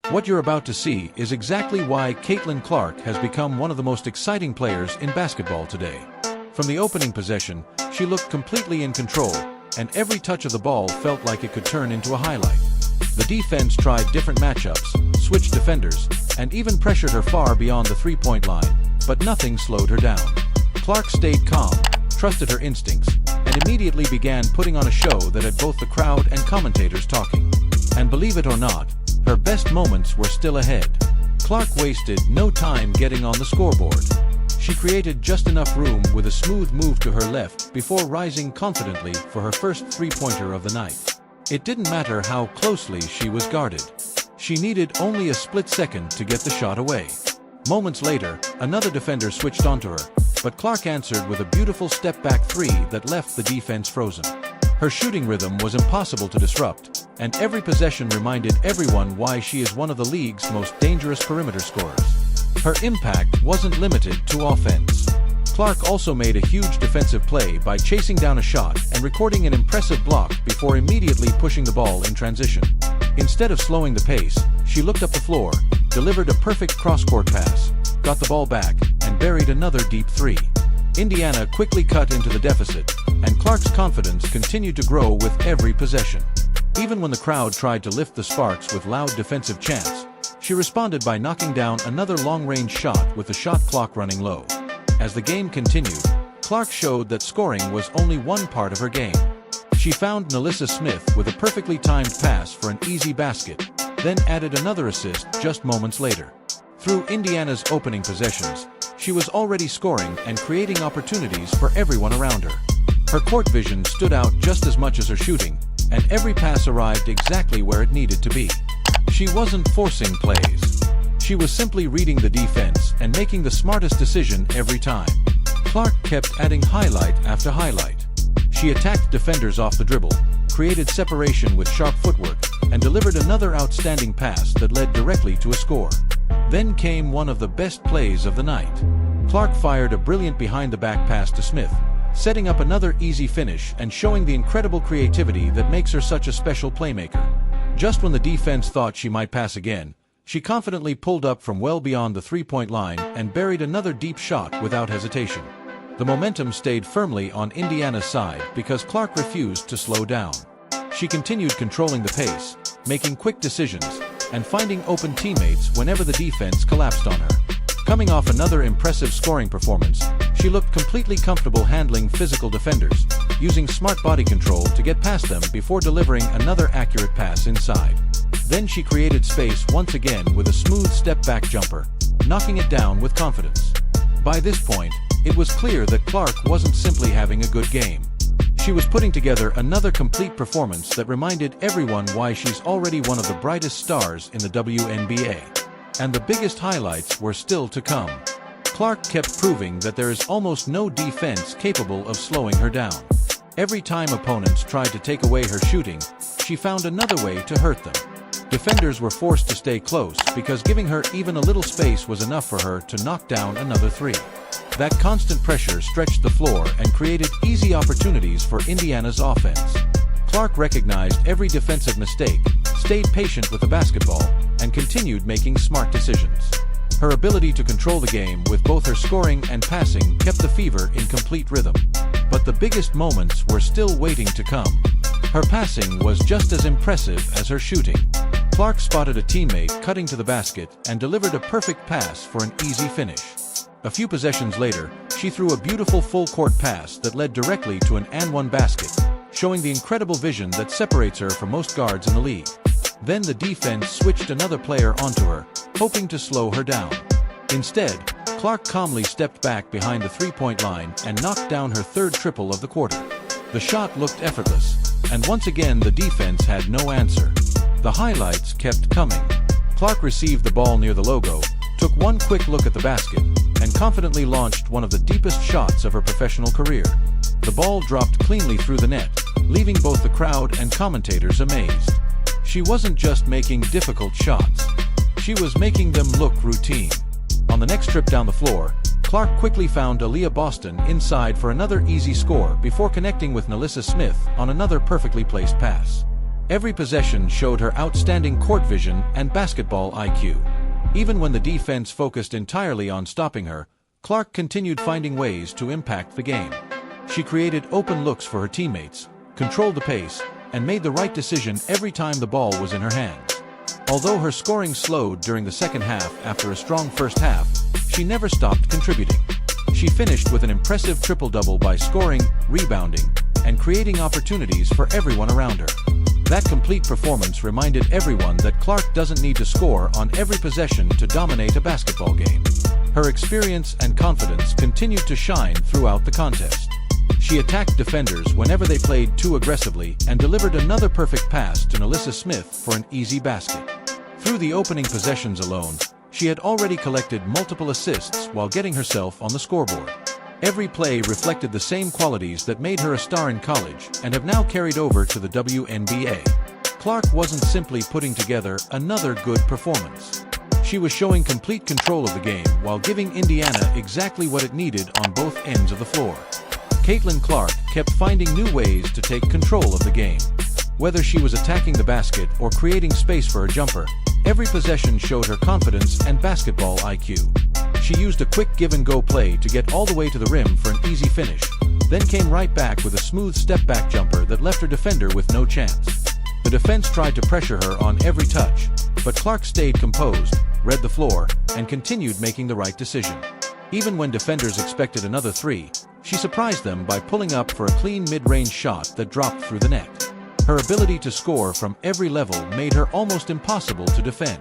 What you're about to see is exactly why Caitlin Clark has become one of the most exciting players in basketball today. From the opening possession, she looked completely in control, and every touch of the ball felt like it could turn into a highlight. The defense tried different matchups, switched defenders, and even pressured her far beyond the three-point line, but nothing slowed her down. Clark stayed calm, trusted her instincts, and immediately began putting on a show that had both the crowd and commentators talking. And believe it or not, her best moments were still ahead. Clark wasted no time getting on the scoreboard. She created just enough room with a smooth move to her left before rising confidently for her first three-pointer of the night. It didn't matter how closely she was guarded. She needed only a split second to get the shot away. Moments later, another defender switched onto her, but Clark answered with a beautiful step-back three that left the defense frozen. Her shooting rhythm was impossible to disrupt, and every possession reminded everyone why she is one of the league's most dangerous perimeter scorers. Her impact wasn't limited to offense. Clark also made a huge defensive play by chasing down a shot and recording an impressive block before immediately pushing the ball in transition. Instead of slowing the pace, she looked up the floor, delivered a perfect cross-court pass, got the ball back, and buried another deep three. Indiana quickly cut into the deficit, and Clark's confidence continued to grow with every possession. Even when the crowd tried to lift the sparks with loud defensive chants, she responded by knocking down another long-range shot with the shot clock running low. As the game continued, Clark showed that scoring was only one part of her game. She found Wnba Smith with a perfectly timed pass for an easy basket, then added another assist just moments later. Through Indiana's opening possessions, she was already scoring and creating opportunities for everyone around her. Her court vision stood out just as much as her shooting, and every pass arrived exactly where it needed to be. She wasn't forcing plays. She was simply reading the defense and making the smartest decision every time. Clark kept adding highlight after highlight. She attacked defenders off the dribble, created separation with sharp footwork, and delivered another outstanding pass that led directly to a score. Then came one of the best plays of the night. Clark fired a brilliant behind-the-back pass to Smith, setting up another easy finish and showing the incredible creativity that makes her such a special playmaker. Just when the defense thought she might pass again, she confidently pulled up from well beyond the three-point line and buried another deep shot without hesitation. The momentum stayed firmly on Indiana's side because Clark refused to slow down. She continued controlling the pace, making quick decisions, and finding open teammates whenever the defense collapsed on her. Coming off another impressive scoring performance, she looked completely comfortable handling physical defenders, using smart body control to get past them before delivering another accurate pass inside. Then she created space once again with a smooth step-back jumper, knocking it down with confidence. By this point, it was clear that Clark wasn't simply having a good game. She was putting together another complete performance that reminded everyone why she's already one of the brightest stars in the Wnba. And the biggest highlights were still to come. Clark kept proving that there is almost no defense capable of slowing her down. Every time opponents tried to take away her shooting, she found another way to hurt them. Defenders were forced to stay close because giving her even a little space was enough for her to knock down another three. That constant pressure stretched the floor and created easy opportunities for Indiana's offense. Clark recognized every defensive mistake, stayed patient with the basketball, and continued making smart decisions. Her ability to control the game with both her scoring and passing kept the Fever in complete rhythm. But the biggest moments were still waiting to come. Her passing was just as impressive as her shooting. Clark spotted a teammate cutting to the basket and delivered a perfect pass for an easy finish. A few possessions later, she threw a beautiful full-court pass that led directly to an and-one basket, showing the incredible vision that separates her from most guards in the league. Then the defense switched another player onto her, hoping to slow her down. Instead, Clark calmly stepped back behind the three-point line and knocked down her third triple of the quarter. The shot looked effortless, and once again the defense had no answer. The highlights kept coming. Clark received the ball near the logo, took one quick look at the basket, and confidently launched one of the deepest shots of her professional career. The ball dropped cleanly through the net, leaving both the crowd and commentators amazed. She wasn't just making difficult shots. She was making them look routine. On the next trip down the floor, Clark quickly found Wnba inside for another easy score before connecting with Wnba Smith on another perfectly placed pass. Every possession showed her outstanding court vision and basketball IQ. Even when the defense focused entirely on stopping her, Clark continued finding ways to impact the game. She created open looks for her teammates, controlled the pace, and made the right decision every time the ball was in her hands. Although her scoring slowed during the second half after a strong first half, she never stopped contributing. She finished with an impressive triple-double by scoring, rebounding, and creating opportunities for everyone around her. That complete performance reminded everyone that Clark doesn't need to score on every possession to dominate a basketball game. Her experience and confidence continued to shine throughout the contest. She attacked defenders whenever they played too aggressively and delivered another perfect pass to Alyssa Smith for an easy basket. Through the opening possessions alone, she had already collected multiple assists while getting herself on the scoreboard. Every play reflected the same qualities that made her a star in college and have now carried over to the Wnba. Clark wasn't simply putting together another good performance. She was showing complete control of the game while giving Indiana exactly what it needed on both ends of the floor. Caitlin Clark kept finding new ways to take control of the game. Whether she was attacking the basket or creating space for a jumper, every possession showed her confidence and basketball IQ. She used a quick give-and-go play to get all the way to the rim for an easy finish, then came right back with a smooth step-back jumper that left her defender with no chance. The defense tried to pressure her on every touch, but Clark stayed composed, read the floor, and continued making the right decision. Even when defenders expected another three, she surprised them by pulling up for a clean mid-range shot that dropped through the net. Her ability to score from every level made her almost impossible to defend.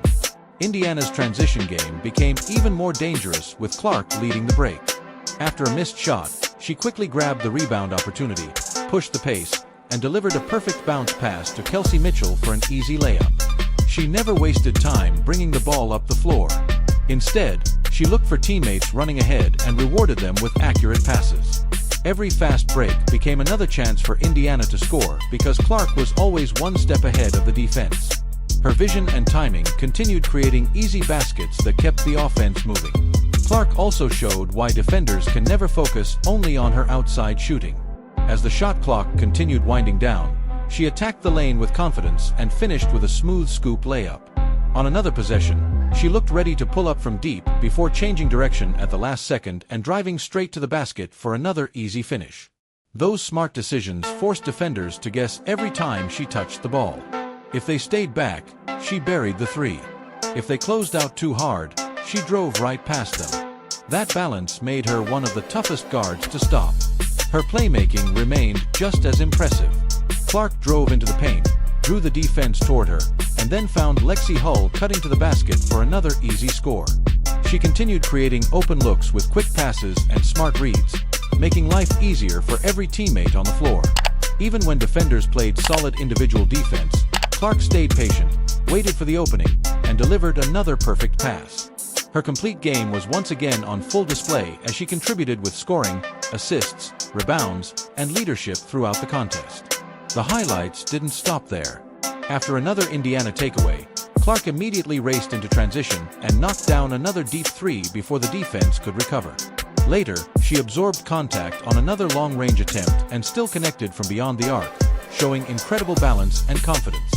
Indiana's transition game became even more dangerous with Clark leading the break. After a missed shot, she quickly grabbed the rebound opportunity, pushed the pace, and delivered a perfect bounce pass to Kelsey Mitchell for an easy layup. She never wasted time bringing the ball up the floor. Instead, she looked for teammates running ahead and rewarded them with accurate passes. Every fast break became another chance for Indiana to score because Clark was always one step ahead of the defense. Her vision and timing continued creating easy baskets that kept the offense moving. Clark also showed why defenders can never focus only on her outside shooting. As the shot clock continued winding down, she attacked the lane with confidence and finished with a smooth scoop layup. On another possession, she looked ready to pull up from deep before changing direction at the last second and driving straight to the basket for another easy finish. Those smart decisions forced defenders to guess every time she touched the ball. If they stayed back, she buried the three. If they closed out too hard, she drove right past them. That balance made her one of the toughest guards to stop. Her playmaking remained just as impressive. Clark drove into the paint, drew the defense toward her, and then found Lexi Hull cutting to the basket for another easy score. She continued creating open looks with quick passes and smart reads, making life easier for every teammate on the floor. Even when defenders played solid individual defense, Clark stayed patient, waited for the opening, and delivered another perfect pass. Her complete game was once again on full display as she contributed with scoring, assists, rebounds, and leadership throughout the contest. The highlights didn't stop there. After another Indiana takeaway, Clark immediately raced into transition and knocked down another deep three before the defense could recover. Later, she absorbed contact on another long-range attempt and still connected from beyond the arc, showing incredible balance and confidence.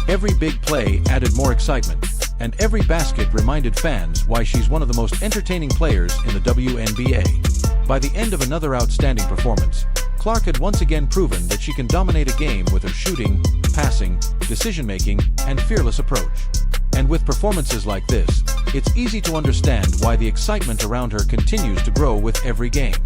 Every big play added more excitement, and every basket reminded fans why she's one of the most entertaining players in the Wnba. By the end of another outstanding performance, Clark had once again proven that she can dominate a game with her shooting, passing, decision-making, and fearless approach. And with performances like this, it's easy to understand why the excitement around her continues to grow with every game.